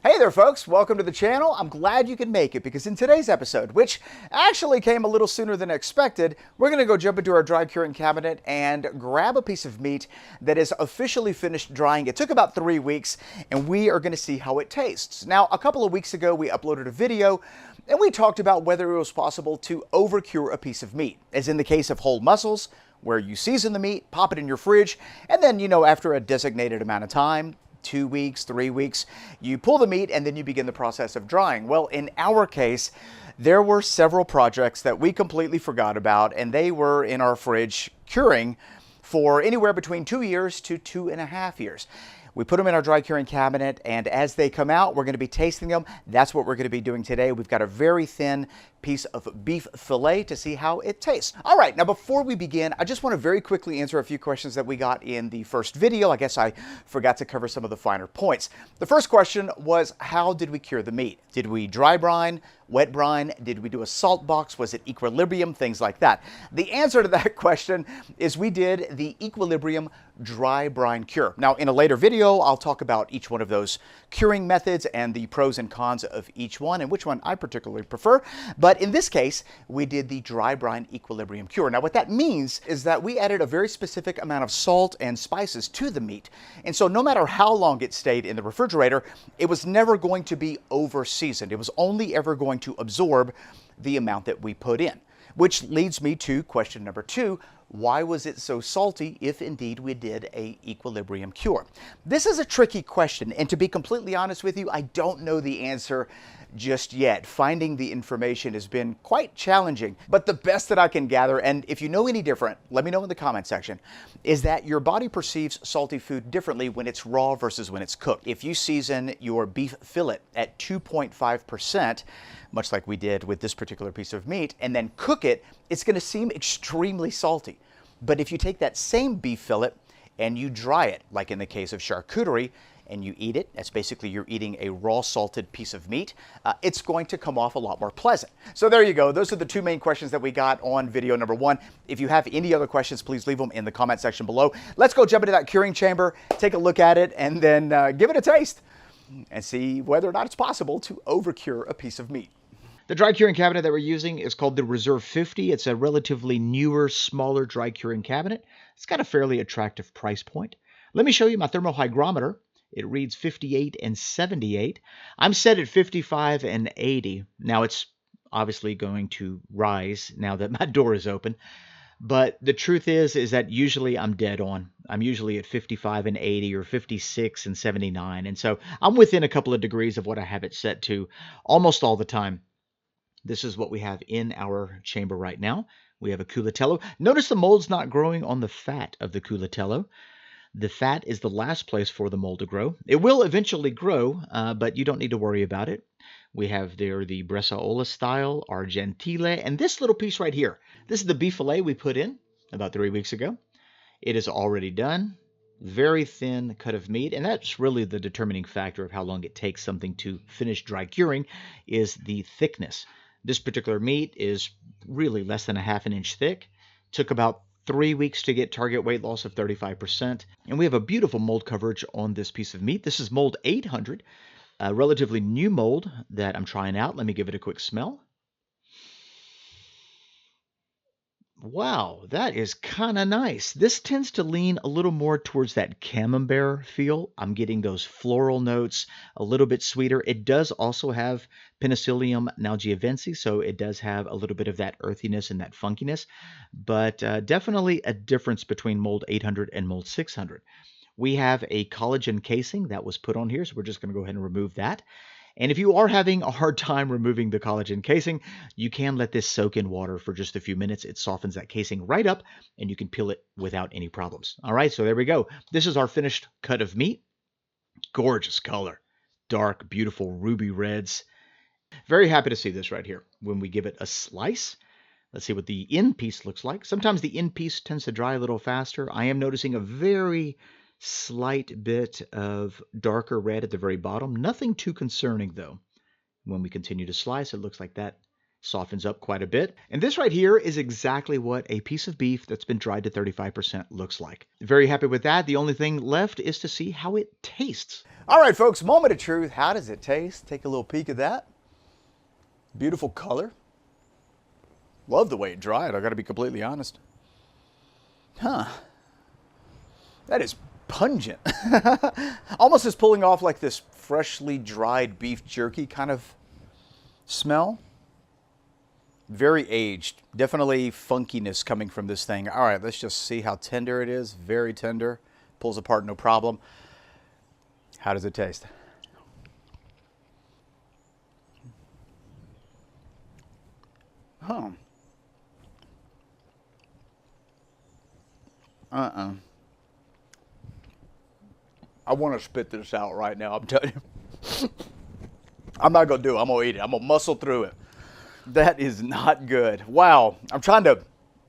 Hey there folks, welcome to the channel. I'm glad you can make it because in today's episode, which actually came a little sooner than expected, we're going to go jump into our dry curing cabinet and grab a piece of meat that is officially finished drying. It took about 3 weeks and we are going to see how it tastes. Now, a couple of weeks ago we uploaded a video and we talked about whether it was possible to overcure a piece of meat, as in the case of whole mussels, where you season the meat, pop it in your fridge, and then, after a designated amount of time, 2 weeks, 3 weeks, you pull the meat and then you begin the process of drying. Well, in our case, there were several projects that we completely forgot about, and they were in our fridge curing for anywhere between 2 years to 2.5 years. We put them in our dry curing cabinet, and as they come out, we're going to be tasting them. That's what we're going to be doing today. We've got a very thin piece of beef fillet to see how it tastes. All right, now before we begin, I just want to very quickly answer a few questions that we got in the first video. I guess I forgot to cover some of the finer points. The first question was, how did we cure the meat? Did we dry brine, wet brine? Did we do a salt box? Was it equilibrium? Things like that. The answer to that question is we did the equilibrium dry brine cure. Now, in a later video, I'll talk about each one of those curing methods and the pros and cons of each one and which one I particularly prefer. But in this case, we did the dry brine equilibrium cure. Now, what that means is that we added a very specific amount of salt and spices to the meat. And so no matter how long it stayed in the refrigerator, it was never going to be over seasoned. It was only ever going to absorb the amount that we put in. Which leads me to question number 2. Why was it so salty if indeed we did a equilibrium cure? This is a tricky question, and to be completely honest with you, I don't know the answer just yet. Finding the information has been quite challenging, but the best that I can gather, and if you know any different, let me know in the comment section, is that your body perceives salty food differently when it's raw versus when it's cooked. If you season your beef fillet at 2.5%, much like we did with this particular piece of meat, and then cook it, it's going to seem extremely salty. But if you take that same beef fillet and you dry it, like in the case of charcuterie, and you eat it, that's basically you're eating a raw salted piece of meat, it's going to come off a lot more pleasant. So there you go. Those are the 2 main questions that we got on video number 1. If you have any other questions, please leave them in the comment section below. Let's go jump into that curing chamber, take a look at it, and then give it a taste and see whether or not it's possible to overcure a piece of meat. The dry curing cabinet that we're using is called the Reserve 50. It's a relatively newer, smaller dry curing cabinet. It's got a fairly attractive price point. Let me show you my thermohygrometer. It reads 58 and 78. I'm set at 55 and 80. Now it's obviously going to rise now that my door is open. But the truth is that usually I'm dead on. I'm usually at 55 and 80 or 56 and 79. And so I'm within a couple of degrees of what I have it set to almost all the time. This is what we have in our chamber right now. We have a culatello. Notice the mold's not growing on the fat of the culatello. The fat is the last place for the mold to grow. It will eventually grow, but you don't need to worry about it. We have there the Bresaola style, our Gentile, and this little piece right here. This is the beef fillet we put in about 3 weeks ago. It is already done. Very thin cut of meat, and that's really the determining factor of how long it takes something to finish dry curing is the thickness. This particular meat is really less than a ½ inch thick. Took about 3 weeks to get target weight loss of 35%. And we have a beautiful mold coverage on this piece of meat. This is mold 800, a relatively new mold that I'm trying out. Let me give it a quick smell. Wow, that is kind of nice. This tends to lean a little more towards that camembert feel. I'm getting those floral notes, a little bit sweeter. It does also have Penicillium nalgiavense, so it does have a little bit of that earthiness and that funkiness, but definitely a difference between mold 800 and mold 600. We have a collagen casing that was put on here, so we're just going to go ahead and remove that. And if you are having a hard time removing the collagen casing, you can let this soak in water for just a few minutes. It softens that casing right up, and you can peel it without any problems. All right, so there we go. This is our finished cut of meat. Gorgeous color. Dark, beautiful ruby reds. Very happy to see this right here. When we give it a slice, let's see what the end piece looks like. Sometimes the end piece tends to dry a little faster. I am noticing a very slight bit of darker red at the very bottom. Nothing too concerning though. When we continue to slice, it looks like that Softens up quite a bit. And this right here is exactly what a piece of beef that's been dried to 35% looks like. Very happy with that. The only thing left is to see how it tastes. All right, folks, moment of truth. How does it taste? Take a little peek at that. Beautiful color. Love the way it dried, I gotta be completely honest. Huh. That is pungent. Almost is pulling off like this freshly dried beef jerky kind of smell. Very aged. Definitely funkiness coming from this thing. All right, let's just see how tender it is. Very tender. Pulls apart no problem. How does it taste? Huh. I want to spit this out right now, I'm telling you. I'm not going to do it. I'm going to eat it. I'm going to muscle through it. That is not good. Wow. I'm trying to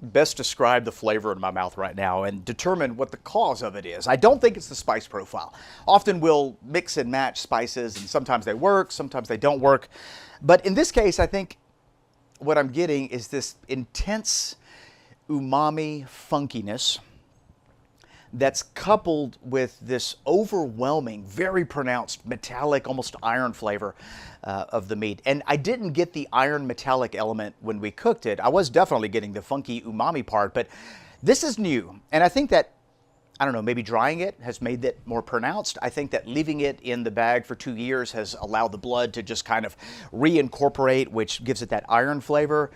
best describe the flavor in my mouth right now and determine what the cause of it is. I don't think it's the spice profile. Often we'll mix and match spices, and sometimes they work, sometimes they don't work. But in this case, I think what I'm getting is this intense umami funkiness that's coupled with this overwhelming, very pronounced metallic, almost iron flavor of the meat. And I didn't get the iron metallic element when we cooked it. I was definitely getting the funky umami part, but this is new. And I think that, I don't know, maybe drying it has made it more pronounced. I think that leaving it in the bag for 2 years has allowed the blood to just kind of reincorporate, which gives it that iron flavor.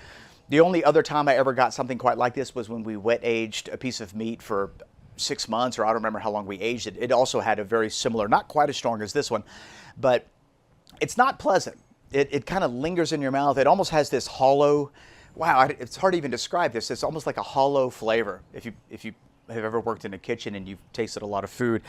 The only other time I ever got something quite like this was when we wet aged a piece of meat for 6 months, or I don't remember how long we aged it. It also had a very similar, not quite as strong as this one, but it's not pleasant. It kind of lingers in your mouth. It almost has this hollow, wow, it's hard to even describe this. It's almost like a hollow flavor. If you have ever worked in a kitchen and you've tasted a lot of food,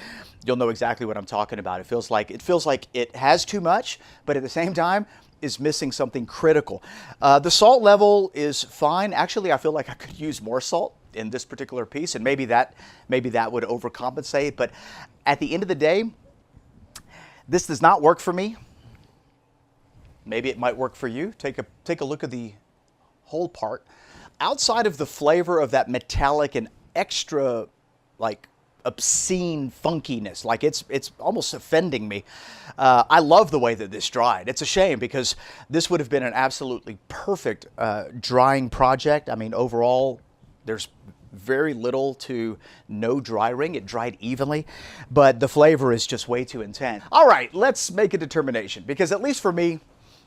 you'll know exactly what I'm talking about. It feels like it has too much, but at the same time is missing something critical. The salt level is fine. Actually, I feel like I could use more salt in this particular piece, and maybe that would overcompensate. But at the end of the day, this does not work for me. Maybe it might work for you. Take a look at the whole part. Outside of the flavor of that metallic and extra, like, obscene funkiness, like it's almost offending me. I love the way that this dried. It's a shame because this would have been an absolutely perfect drying project. I mean, overall, there's very little to no dry ring. It dried evenly, but the flavor is just way too intense. All right, let's make a determination, because at least for me,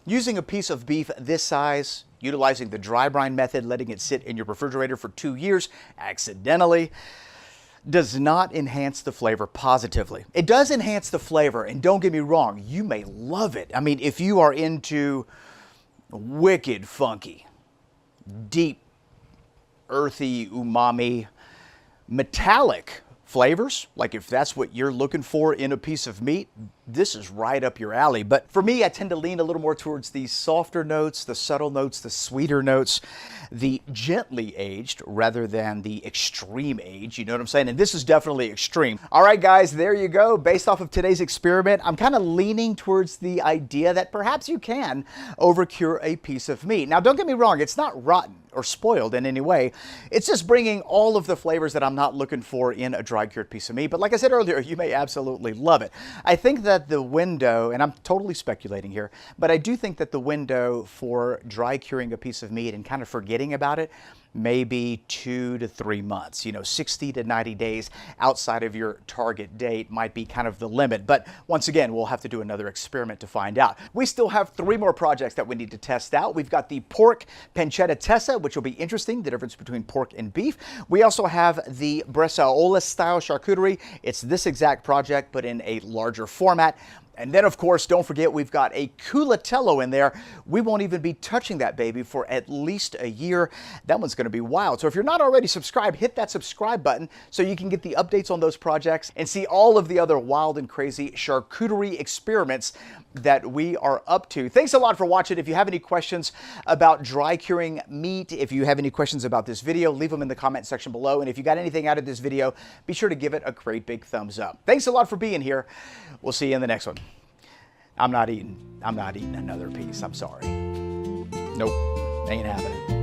using a piece of beef this size, utilizing the dry brine method, letting it sit in your refrigerator for 2 years accidentally, does not enhance the flavor positively. It does enhance the flavor, and don't get me wrong, you may love it. I mean, if you are into wicked funky, deep, earthy, umami, metallic flavors, like if that's what you're looking for in a piece of meat, this is right up your alley. But for me, I tend to lean a little more towards the softer notes, the subtle notes, the sweeter notes, the gently aged rather than the extreme age, you know what I'm saying? And this is definitely extreme. All right, guys, there you go. Based off of today's experiment, I'm kind of leaning towards the idea that perhaps you can overcure a piece of meat. Now, don't get me wrong, it's not rotten or spoiled in any way. It's just bringing all of the flavors that I'm not looking for in a dry cured piece of meat. But like I said earlier, you may absolutely love it. I think that the window, and I'm totally speculating here, but I do think that the window for dry curing a piece of meat and kind of forgetting about it maybe 2 to 3 months. You know, 60 to 90 days outside of your target date might be kind of the limit. But once again, we'll have to do another experiment to find out. We still have 3 more projects that we need to test out. We've got the pork pancetta tessa, which will be interesting, the difference between pork and beef. We also have the bresaola style charcuterie. It's this exact project, but in a larger format. And then, of course, don't forget we've got a culatello in there. We won't even be touching that baby for at least a year. That one's going to be wild. So if you're not already subscribed, hit that subscribe button so you can get the updates on those projects and see all of the other wild and crazy charcuterie experiments that we are up to. Thanks a lot for watching. If you have any questions about dry curing meat, if you have any questions about this video, leave them in the comment section below. And if you got anything out of this video, be sure to give it a great big thumbs up. Thanks a lot for being here. We'll see you in the next one. I'm not eating another piece. I'm sorry. Nope. Ain't happening.